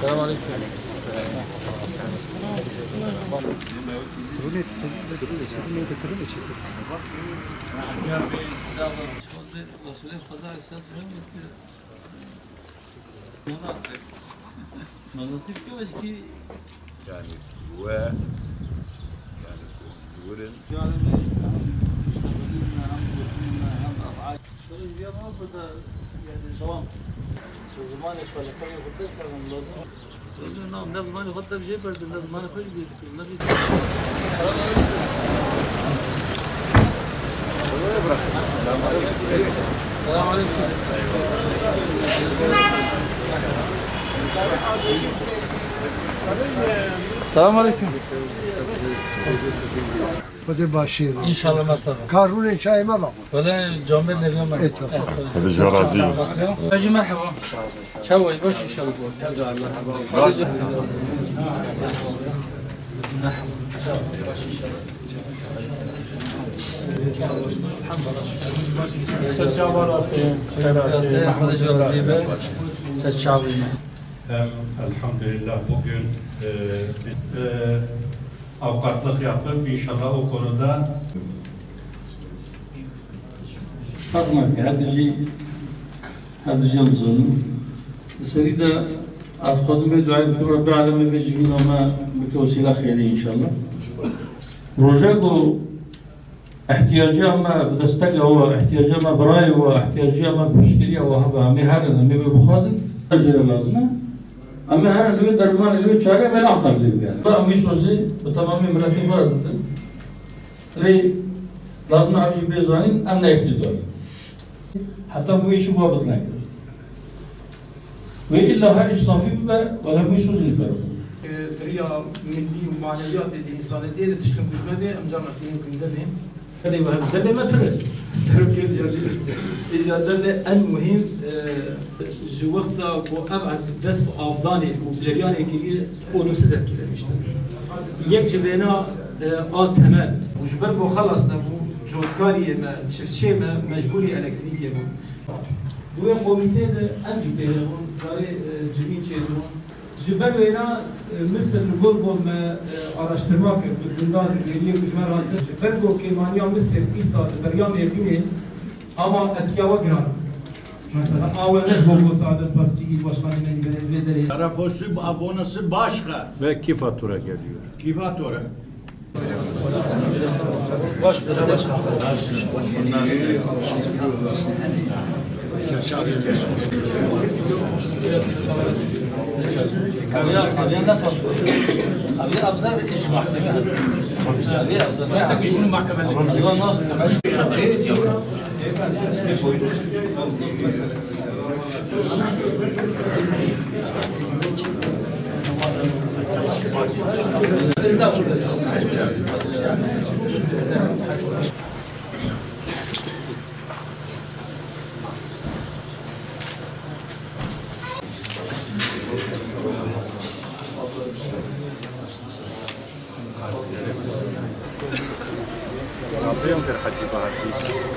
السلام عليكم. يعني جواه يعني الورن نعم لازم أنا أخذها بجيبر لازم أنا أخش بيدك السلام عليكم. السلام عليكم. خدا باشیر إن شاء الله ما تبغى. کارون چای ما بابا ولا جامبر اليوم ما. هذا جرازي اجي مرحبا. شوي باش شوي. راس Elhamdülillah bugün avukatlık yapıp inşallah o konuda حضرتك هذا جي مزون سريدا أتخذ من دعاء رب العالمين بيجينا ما بتوصيل خيري إن شاء الله رجاء احتياجه ما بدستك هو احتياجه ما براي واحتياجه ما بمشكلة وهذا مهار ما بخازن أجر لازمه أما هذا اللي درمان اللي شارع بلا عقل يعني لا مش وزي بتمام مرتب فرد لي لازم أعرف بيزانين أنا يقدر حتى bu işi muhabbet nakdir. Ve illa her İslami biber ve la bu işi uzun biber. بريا ملي ومعنويات الإنسانية اللي تشكل بجمالي أمجار نحكيهم كم دبهم هذا وهم دبهم ما فرز سر كيف يعني إذا دبه المهم جوقتا وأبعد بس بأفضاني وبجرياني كي أونوسيزر كده مشتى يك جبنا آتمال وجبر بو خلصنا بو جوكاري ما تشفتشي ما مجبوري إلكتريكي بو دوی کمیته ده انجی پیلون کاری جوین چیزون جبر وینا مثل نقول بوم araştırma yapıyor. Bundan geriye güçler aldı. Jibber bu kemaniya Mısır İsa Meryem Ebine ama etkava girer. Mesela avlet bu Saadet Partisi il başkanının belediye Tarafosu abonası başka. ve ki fatura geliyor. Ki fatura? أبي نفس أبي أفزر إيش محكمة أبي أفزر ما تقولش من محكمة الله ناس تمشي Rabbim bir hacı bahati.